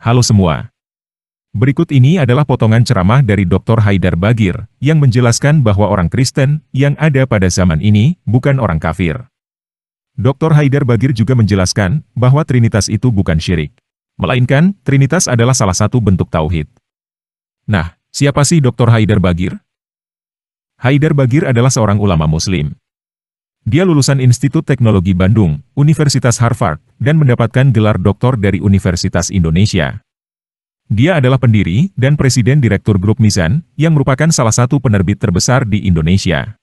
Halo semua. Berikut ini adalah potongan ceramah dari Dr. Haidar Bagir, yang menjelaskan bahwa orang Kristen yang ada pada zaman ini bukan orang kafir. Dr. Haidar Bagir juga menjelaskan bahwa Trinitas itu bukan syirik, melainkan Trinitas adalah salah satu bentuk tauhid. Nah, siapa sih Dr. Haidar Bagir? Haidar Bagir adalah seorang ulama Muslim. Dia lulusan Institut Teknologi Bandung, Universitas Harvard, dan mendapatkan gelar doktor dari Universitas Indonesia. Dia adalah pendiri dan presiden Direktur Grup Mizan, yang merupakan salah satu penerbit terbesar di Indonesia.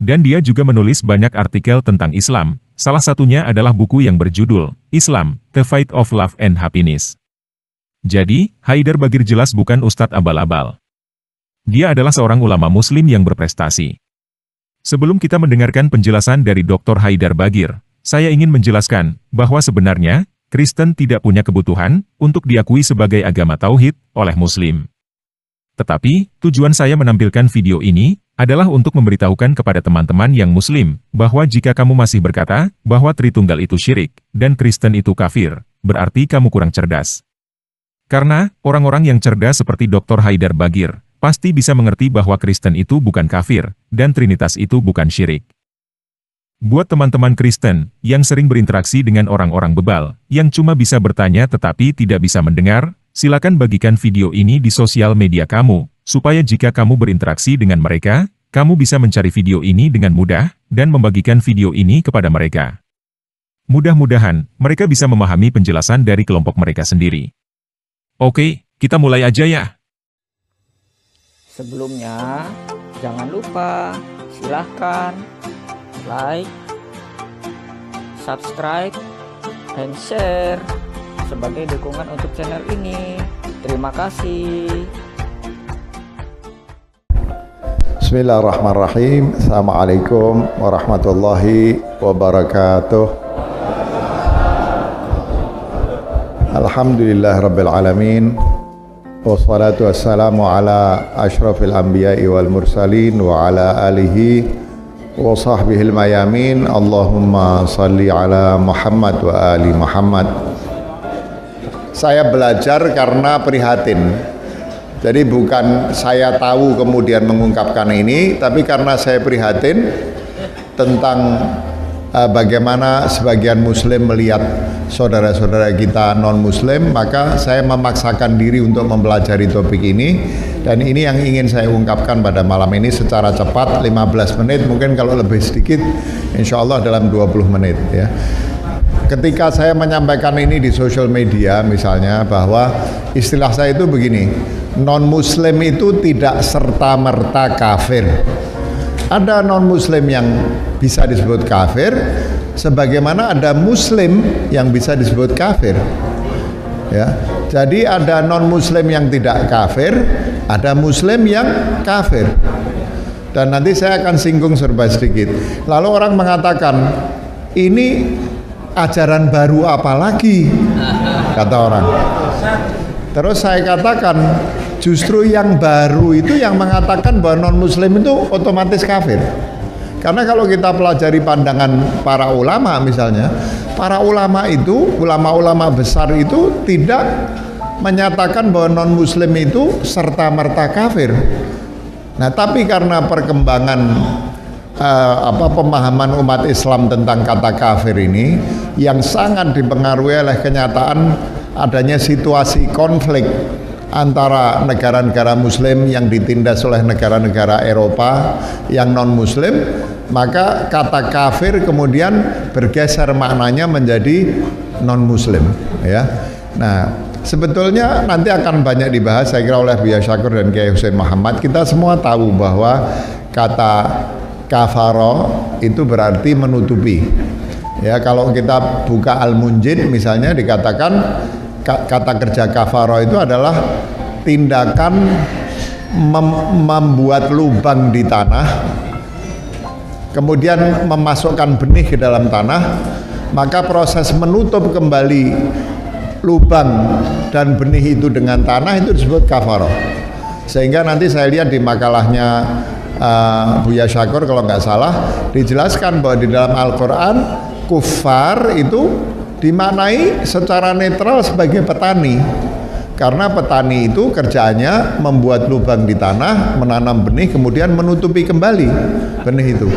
Dan dia juga menulis banyak artikel tentang Islam, salah satunya adalah buku yang berjudul Islam, The Fight of Love and Happiness. Jadi, Haidar Bagir jelas bukan ustadz abal-abal. Dia adalah seorang ulama Muslim yang berprestasi. Sebelum kita mendengarkan penjelasan dari Dr. Haidar Bagir, saya ingin menjelaskan bahwa sebenarnya Kristen tidak punya kebutuhan untuk diakui sebagai agama tauhid oleh Muslim. Tetapi, tujuan saya menampilkan video ini adalah untuk memberitahukan kepada teman-teman yang Muslim bahwa jika kamu masih berkata bahwa Tritunggal itu syirik dan Kristen itu kafir, berarti kamu kurang cerdas. Karena orang-orang yang cerdas seperti Dr. Haidar Bagir pasti bisa mengerti bahwa Kristen itu bukan kafir dan Trinitas itu bukan syirik. Buat teman-teman Kristen yang sering berinteraksi dengan orang-orang bebal, yang cuma bisa bertanya tetapi tidak bisa mendengar, silakan bagikan video ini di sosial media kamu, supaya jika kamu berinteraksi dengan mereka, kamu bisa mencari video ini dengan mudah, dan membagikan video ini kepada mereka. Mudah-mudahan, mereka bisa memahami penjelasan dari kelompok mereka sendiri. Oke, kita mulai aja ya. Sebelumnya, jangan lupa, silahkan like, subscribe, dan share sebagai dukungan untuk channel ini. Terima kasih. Bismillahirrahmanirrahim. Assalamualaikum warahmatullahi wabarakatuh. Alhamdulillah rabbil alamin. Wassalatu wassalamu ala ashrafil anbiya'i wal mursalin wa ala alihi wa sahbihil mayamin. Allahumma salli ala Muhammad wa ali Muhammad. Saya belajar karena prihatin. Jadi bukan saya tahu kemudian mengungkapkan ini, tapi karena saya prihatin tentang bagaimana sebagian Muslim melihat saudara-saudara kita non-Muslim, maka saya memaksakan diri untuk mempelajari topik ini. Dan ini yang ingin saya ungkapkan pada malam ini secara cepat, 15 menit, mungkin kalau lebih sedikit, insya Allah dalam 20 menit ya. Ketika saya menyampaikan ini di sosial media misalnya, bahwa istilah saya itu begini, non-Muslim itu tidak serta-merta kafir. Ada non-Muslim yang bisa disebut kafir, sebagaimana ada Muslim yang bisa disebut kafir. Ya, jadi ada non-Muslim yang tidak kafir, ada Muslim yang kafir. Dan nanti saya akan singgung serba sedikit. Lalu orang mengatakan, ini ajaran baru apa lagi? Kata orang. Terus saya katakan, justru yang baru itu yang mengatakan bahwa non-Muslim itu otomatis kafir. Karena kalau kita pelajari pandangan para ulama misalnya, para ulama itu, ulama-ulama besar itu tidak menyatakan bahwa non-Muslim itu serta-merta kafir. Nah, tapi karena perkembangan pemahaman umat Islam tentang kata kafir ini yang sangat dipengaruhi oleh kenyataan adanya situasi konflik antara negara-negara Muslim yang ditindas oleh negara-negara Eropa yang non-Muslim, maka kata kafir kemudian bergeser maknanya menjadi non-Muslim ya. Nah, sebetulnya nanti akan banyak dibahas saya kira oleh Buya Syakur dan Kiai Hussein Muhammad. Kita semua tahu bahwa kata kafaro itu berarti menutupi ya. Kalau kita buka Al-Munjid misalnya, dikatakan kata kerja kafaro itu adalah tindakan membuat lubang di tanah, kemudian memasukkan benih ke dalam tanah, maka proses menutup kembali lubang dan benih itu dengan tanah itu disebut kafaro. Sehingga nanti saya lihat di makalahnya Buya Syakur kalau nggak salah dijelaskan bahwa di dalam Al-Quran kufar itu dimaknai secara netral sebagai petani. Karena petani itu kerjaannya membuat lubang di tanah, menanam benih, kemudian menutupi kembali benih itu.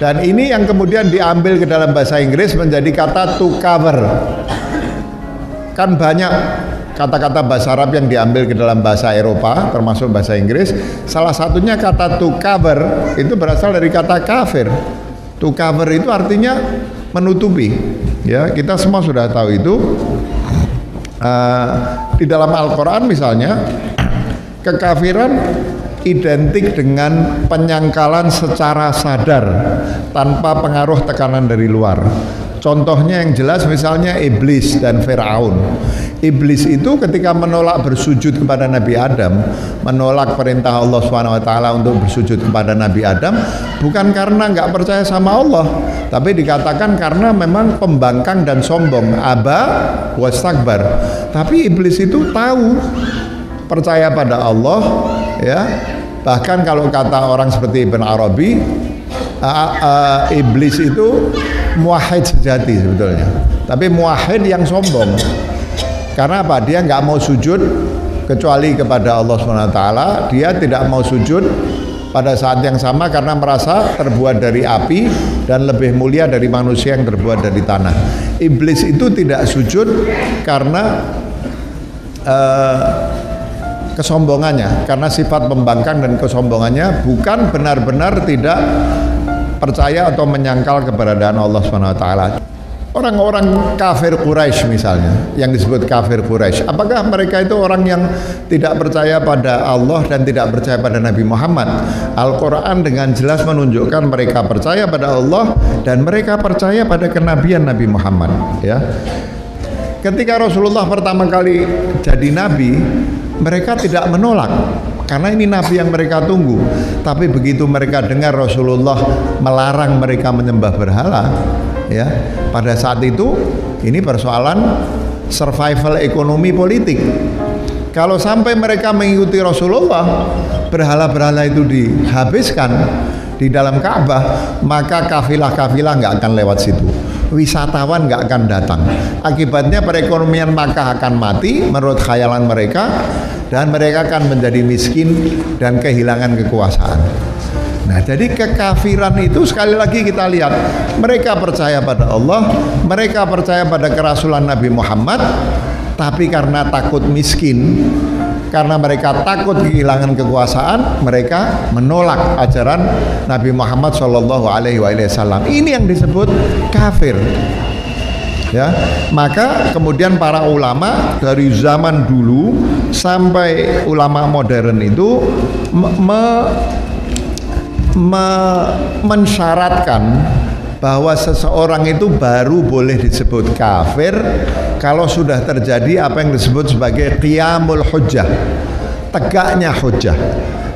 Dan ini yang kemudian diambil ke dalam bahasa Inggris menjadi kata to cover. Kan banyak kata-kata bahasa Arab yang diambil ke dalam bahasa Eropa, termasuk bahasa Inggris. Salah satunya kata to cover itu berasal dari kata kafir. To cover itu artinya menutupi. Ya, kita semua sudah tahu itu. Di dalam Al-Quran misalnya, kekafiran identik dengan penyangkalan secara sadar tanpa pengaruh tekanan dari luar. Contohnya yang jelas misalnya Iblis dan Firaun. Iblis itu ketika menolak bersujud kepada Nabi Adam, menolak perintah Allah SWT untuk bersujud kepada Nabi Adam, bukan karena nggak percaya sama Allah, tapi dikatakan karena memang pembangkang dan sombong, aba wastakbar. Tapi Iblis itu tahu percaya pada Allah, ya. Bahkan kalau kata orang seperti Ibn Arabi, Iblis itu muwahhid sejati sebetulnya, tapi muwahhid yang sombong. Karena apa? Dia nggak mau sujud kecuali kepada Allah SWT. Dia tidak mau sujud pada saat yang sama karena merasa terbuat dari api dan lebih mulia dari manusia yang terbuat dari tanah. Iblis itu tidak sujud karena kesombongannya, karena sifat pembangkang dan kesombongannya, bukan benar-benar tidak percaya atau menyangkal keberadaan Allah SWT. Orang-orang kafir Quraisy misalnya, yang disebut kafir Quraisy, apakah mereka itu orang yang tidak percaya pada Allah dan tidak percaya pada Nabi Muhammad? Al-Quran dengan jelas menunjukkan mereka percaya pada Allah dan mereka percaya pada kenabian Nabi Muhammad, ya. Ketika Rasulullah pertama kali jadi nabi, mereka tidak menolak karena ini nabi yang mereka tunggu. Tapi begitu mereka dengar Rasulullah melarang mereka menyembah berhala, ya, pada saat itu ini persoalan survival ekonomi politik. Kalau sampai mereka mengikuti Rasulullah, berhala-berhala itu dihabiskan di dalam Ka'bah, maka kafilah-kafilah nggak akan lewat situ, wisatawan nggak akan datang. Akibatnya perekonomian Makkah akan mati menurut khayalan mereka, dan mereka akan menjadi miskin dan kehilangan kekuasaan. Nah, jadi kekafiran itu sekali lagi kita lihat, mereka percaya pada Allah, mereka percaya pada kerasulan Nabi Muhammad, tapi karena takut miskin, karena mereka takut kehilangan kekuasaan, mereka menolak ajaran Nabi Muhammad SAW. Ini yang disebut kafir. Ya, maka kemudian para ulama dari zaman dulu sampai ulama modern itu mensyaratkan bahwa seseorang itu baru boleh disebut kafir kalau sudah terjadi apa yang disebut sebagai qiyamul hujjah, tegaknya hujjah.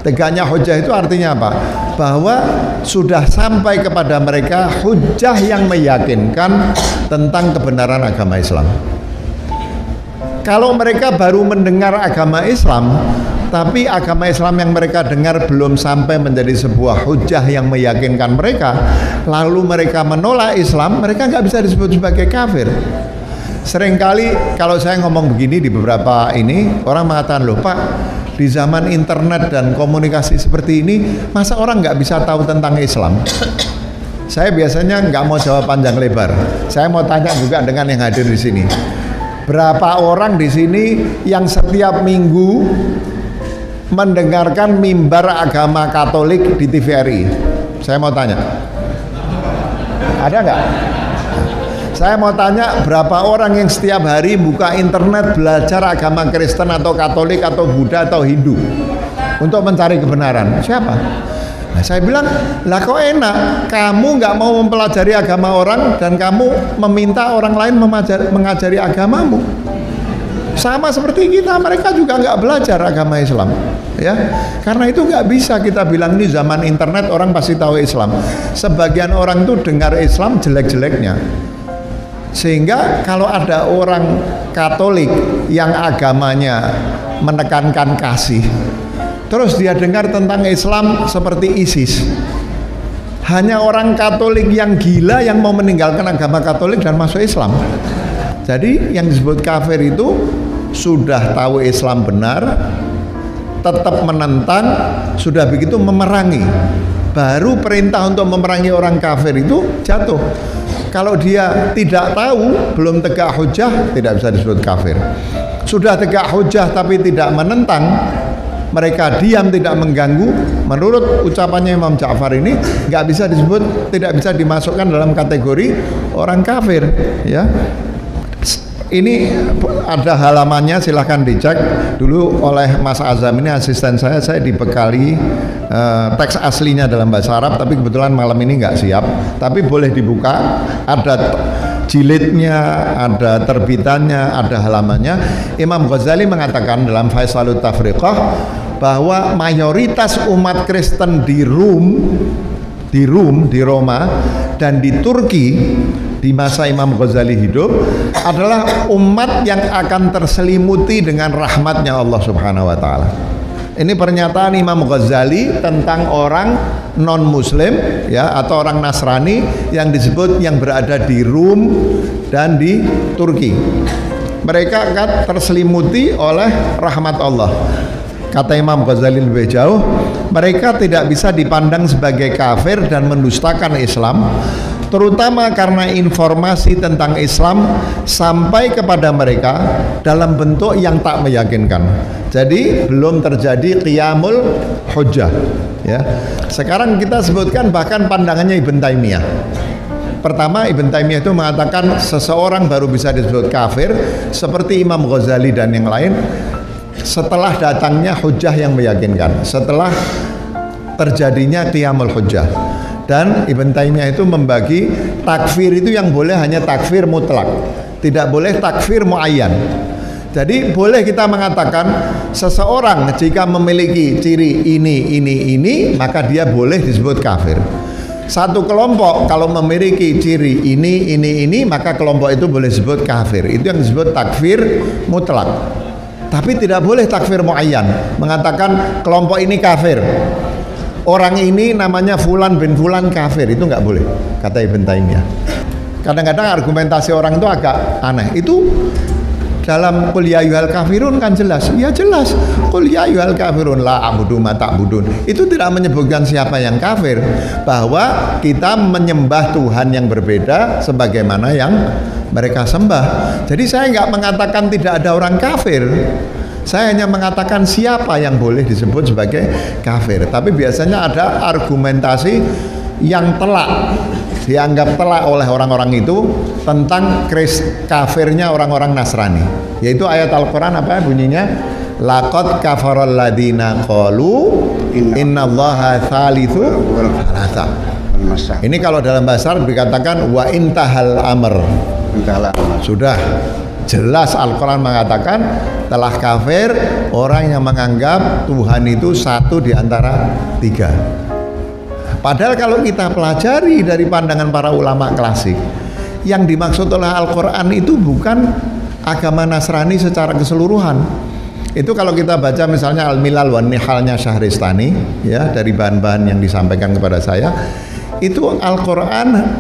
Tegaknya hujjah itu artinya apa? Bahwa sudah sampai kepada mereka hujjah yang meyakinkan tentang kebenaran agama Islam. Kalau mereka baru mendengar agama Islam, tapi agama Islam yang mereka dengar belum sampai menjadi sebuah hujjah yang meyakinkan mereka, lalu mereka menolak Islam, mereka nggak bisa disebut sebagai kafir. Seringkali kalau saya ngomong begini di beberapa ini, orang mengatakan, loh Pak, di zaman internet dan komunikasi seperti ini, masa orang nggak bisa tahu tentang Islam? Saya biasanya nggak mau jawab panjang lebar. Saya mau tanya juga dengan yang hadir di sini. Berapa orang di sini yang setiap minggu mendengarkan mimbar agama Katolik di TVRI? Saya mau tanya. Ada nggak? Saya mau tanya, berapa orang yang setiap hari buka internet belajar agama Kristen atau Katolik atau Buddha atau Hindu untuk mencari kebenaran? Siapa? Nah, saya bilang, lah kok enak, kamu nggak mau mempelajari agama orang dan kamu meminta orang lain mengajari agamamu. Sama seperti kita, mereka juga nggak belajar agama Islam, ya. Karena itu nggak bisa kita bilang ini zaman internet orang pasti tahu Islam. Sebagian orang tuh dengar Islam jelek-jeleknya. Sehingga kalau ada orang Katolik yang agamanya menekankan kasih, terus dia dengar tentang Islam seperti ISIS, hanya orang Katolik yang gila yang mau meninggalkan agama Katolik dan masuk Islam. Jadi yang disebut kafir itu sudah tahu Islam benar, tetap menentang, sudah begitu memerangi, baru perintah untuk memerangi orang kafir itu jatuh. Kalau dia tidak tahu, belum tegak hujah, tidak bisa disebut kafir. Sudah tegak hujah tapi tidak menentang, mereka diam tidak mengganggu, menurut ucapannya Imam Ja'far ini nggak bisa disebut, tidak bisa dimasukkan dalam kategori orang kafir, ya. Ini ada halamannya, silahkan dicek dulu oleh Mas Azam, ini asisten saya dibekali teks aslinya dalam bahasa Arab, tapi kebetulan malam ini nggak siap, tapi boleh dibuka, ada jilidnya, ada terbitannya, ada halamannya. Imam Ghazali mengatakan dalam Faisalut Tafriqah bahwa mayoritas umat Kristen di Roma dan di Turki di masa Imam Ghazali hidup adalah umat yang akan terselimuti dengan rahmatnya Allah Subhanahu wa Ta'ala. Ini pernyataan Imam Ghazali tentang orang non muslim, ya, atau orang Nasrani yang disebut yang berada di Rum dan di Turki. Mereka akan terselimuti oleh rahmat Allah. Kata Imam Ghazali lebih jauh, mereka tidak bisa dipandang sebagai kafir dan mendustakan Islam, terutama karena informasi tentang Islam sampai kepada mereka dalam bentuk yang tak meyakinkan. Jadi belum terjadi qiyamul hujjah, ya. Sekarang kita sebutkan bahkan pandangannya Ibn Taimiyah. Pertama, Ibn Taimiyah itu mengatakan seseorang baru bisa disebut kafir seperti Imam Ghazali dan yang lain setelah datangnya hujjah yang meyakinkan, setelah terjadinya qiyamul hujjah. Dan Ibn Taimiyah itu membagi takfir itu yang boleh hanya takfir mutlak, tidak boleh takfir muayyan. Jadi boleh kita mengatakan seseorang jika memiliki ciri ini, maka dia boleh disebut kafir. Satu kelompok kalau memiliki ciri ini, maka kelompok itu boleh disebut kafir. Itu yang disebut takfir mutlak. Tapi tidak boleh takfir muayyan, mengatakan kelompok ini kafir, orang ini namanya Fulan bin Fulan kafir, itu nggak boleh, kata Ibn Taimiyah. Kadang-kadang argumentasi orang itu agak aneh. Itu dalam Qul ya ayyuhal kafirun kan jelas, ya jelas, Qul ya ayyuhal kafirun la a'budu ma ta'budun. Itu tidak menyebutkan siapa yang kafir, bahwa kita menyembah Tuhan yang berbeda sebagaimana yang mereka sembah. Jadi saya nggak mengatakan tidak ada orang kafir, saya hanya mengatakan siapa yang boleh disebut sebagai kafir. Tapi biasanya ada argumentasi yang telak, dianggap telak oleh orang-orang itu tentang kafirnya orang-orang Nasrani, yaitu ayat Al-Quran apa bunyinya? Laqad kafaral ladina qalu innallaha thalithu thalatha. Ini kalau dalam bahasa Arab dikatakan wa intahal amr, sudah jelas Al-Quran mengatakan telah kafir orang yang menganggap Tuhan itu satu di antara tiga. Padahal kalau kita pelajari dari pandangan para ulama klasik, yang dimaksud oleh Al-Quran itu bukan agama Nasrani secara keseluruhan. Itu kalau kita baca misalnya Al-Milal wan Nihalnya Syahristani, ya, dari bahan-bahan yang disampaikan kepada saya, itu Al-Quran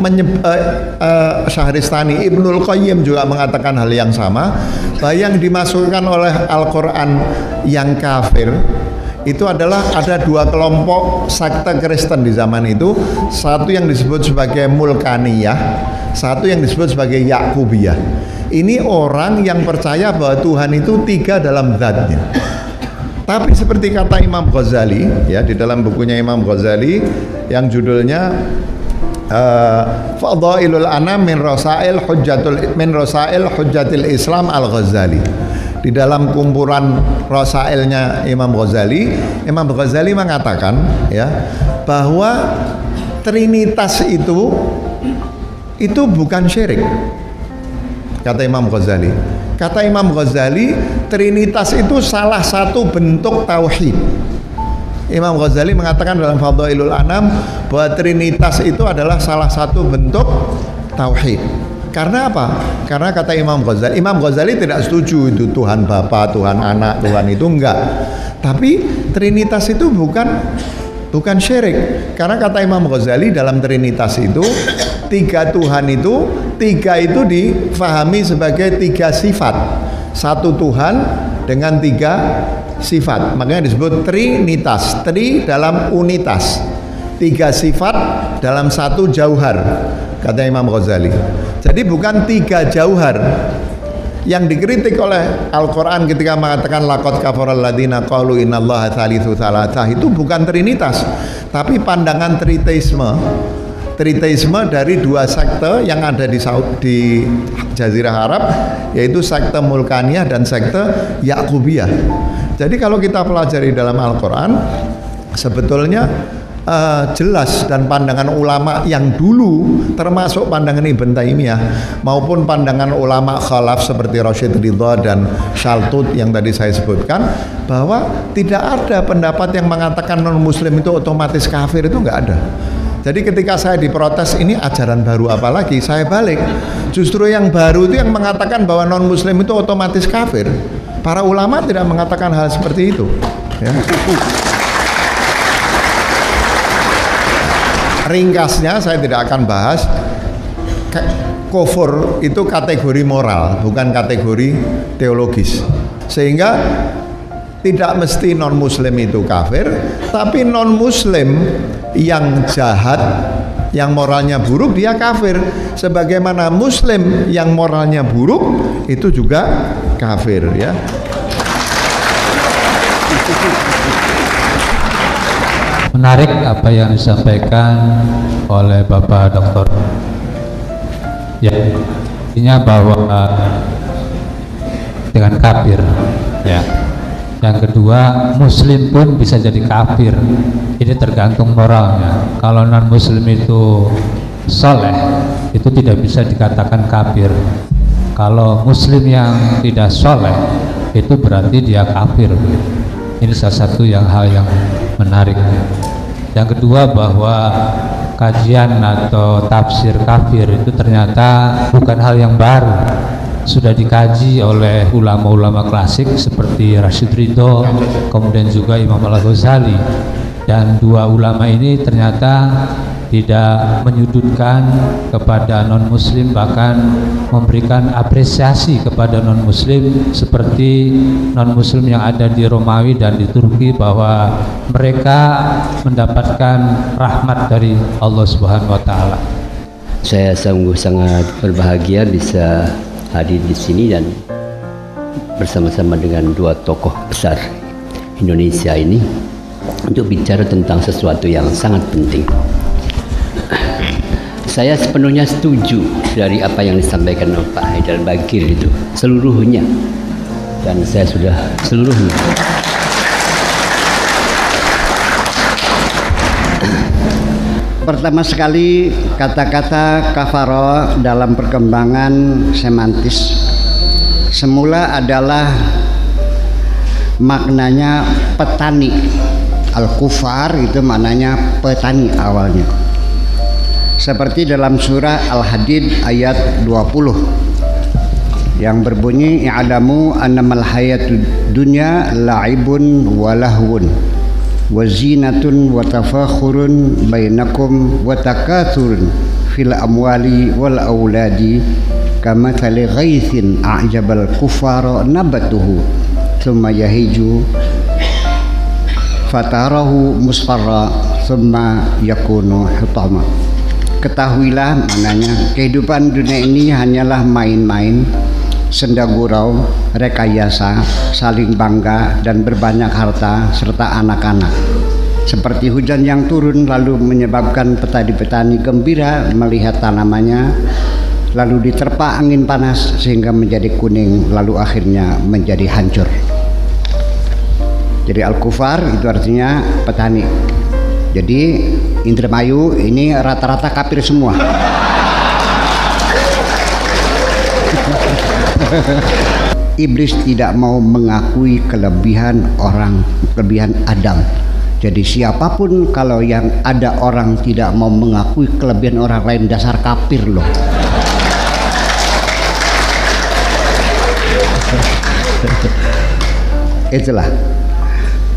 Syahristani, Ibnul Qayyim juga mengatakan hal yang sama, bahwa yang dimasukkan oleh Al-Quran yang kafir itu adalah ada dua kelompok sekte Kristen di zaman itu, satu yang disebut sebagai Mulkaniyah, satu yang disebut sebagai Yakubiyah. Ini orang yang percaya bahwa Tuhan itu tiga dalam zatnya. Tapi seperti kata Imam Ghazali, ya, di dalam bukunya Imam Ghazali yang judulnya Fadhailul Anam min Rasail Hujjatil Islam Al-Ghazali. Di dalam kumpulan Rasailnya Imam Ghazali, Imam Ghazali mengatakan, ya, bahwa Trinitas itu bukan syirik. Kata Imam Ghazali. Kata Imam Ghazali, Trinitas itu salah satu bentuk tauhid. Imam Ghazali mengatakan dalam Fadhailul Anam bahwa Trinitas itu adalah salah satu bentuk tauhid. Karena apa? Karena kata Imam Ghazali tidak setuju itu Tuhan Bapa, Tuhan Anak, Tuhan itu enggak. Tapi Trinitas itu bukan syirik. Karena kata Imam Ghazali dalam Trinitas itu tiga Tuhan itu, tiga itu difahami sebagai tiga sifat. satu Tuhan dengan 3 sifat. Makanya disebut trinitas, tri dalam unitas, 3 sifat dalam satu jauhar, kata Imam Ghazali. Jadi bukan 3 jauhar. Yang dikritik oleh Al-Quran ketika mengatakan laqad kafaral ladzina qalu innallaha tsalitsu tsalatsah, itu bukan trinitas, tapi pandangan triteisme. Triteisme dari 2 sekte yang ada di Jazirah Arab, yaitu sekte Mulkaniyah dan sekte Yakubiyah. Jadi kalau kita pelajari dalam Al-Quran, sebetulnya jelas, dan pandangan ulama yang dulu, termasuk pandangan Ibn Taimiyah maupun pandangan ulama khalaf seperti Rasyid Ridha dan Shaltut yang tadi saya sebutkan, bahwa tidak ada pendapat yang mengatakan non muslim itu otomatis kafir, itu nggak ada. Jadi ketika saya diprotes ini ajaran baru apa lagi, saya balik, justru yang baru itu yang mengatakan bahwa non muslim itu otomatis kafir. Para ulama tidak mengatakan hal seperti itu, ya. Ringkasnya saya tidak akan bahas. Kufur itu kategori moral, bukan kategori teologis. Sehingga tidak mesti non muslim itu kafir, tapi non muslim yang jahat, yang moralnya buruk, dia kafir. Sebagaimana muslim yang moralnya buruk itu juga kafir, ya. Menarik apa yang disampaikan oleh Bapak Doktor. Ya, intinya bahwa dengan kafir, ya. Yang kedua, muslim pun bisa jadi kafir. Ini tergantung moralnya. Kalau non muslim itu soleh, itu tidak bisa dikatakan kafir. Kalau muslim yang tidak soleh, itu berarti dia kafir. Ini salah satu hal yang menarik. Yang kedua, bahwa kajian atau tafsir kafir itu ternyata bukan hal yang baru, sudah dikaji oleh ulama-ulama klasik seperti Rasyid Ridho, kemudian juga Imam Al-Ghazali, dan 2 ulama ini ternyata tidak menyudutkan kepada non-muslim, bahkan memberikan apresiasi kepada non-muslim, seperti non-muslim yang ada di Romawi dan di Turki, bahwa mereka mendapatkan rahmat dari Allah Subhanahu wa Ta'ala. Saya sungguh sangat berbahagia bisa hadir di sini dan bersama-sama dengan 2 tokoh besar Indonesia ini untuk bicara tentang sesuatu yang sangat penting. Saya sepenuhnya setuju dari apa yang disampaikan oleh Pak Haidar Bagir itu, seluruhnya, dan saya sudah seluruhnya. Pertama sekali, kata-kata kafaro dalam perkembangan semantis semula adalah maknanya petani. Al-kufar itu maknanya petani awalnya. Seperti dalam surah Al-Hadid ayat 20 yang berbunyi, i'lamu annamal hayatud dunya la'ibun wa lahwun wa zinatun wa tafakhurun bainakum wa takathurun fil amwali wal auladi kamathali ghaithin a'jabal kuffara nabatuhu thumma yahiju fatarahu musfarra thumma yakunu hutama. Ketahuilah, maknanya kehidupan dunia ini hanyalah main-main, senda gurau, rekayasa, saling bangga dan berbanyak harta serta anak-anak. Seperti hujan yang turun lalu menyebabkan petani-petani gembira melihat tanamannya, lalu diterpa angin panas sehingga menjadi kuning, lalu akhirnya menjadi hancur. Jadi al-kufar itu artinya petani. Jadi Indramayu ini rata-rata kafir semua. Iblis tidak mau mengakui kelebihan Adam. Jadi siapapun kalau yang ada orang tidak mau mengakui kelebihan orang lain, dasar kafir loh. Itulah.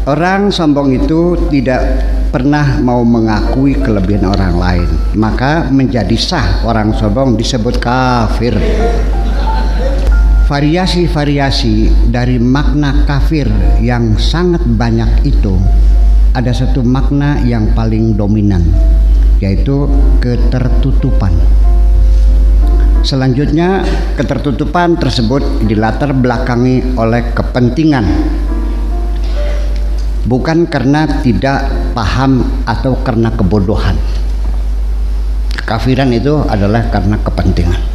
Orang sombong itu tidak pernah mau mengakui kelebihan orang lain, maka menjadi sah orang sombong disebut kafir. variasi-variasi dari makna kafir yang sangat banyak itu, ada satu makna yang paling dominan, yaitu ketertutupan. Selanjutnya, ketertutupan tersebut dilatar belakangi oleh kepentingan, bukan karena tidak paham atau karena kebodohan. Kekafiran itu adalah karena kepentingan.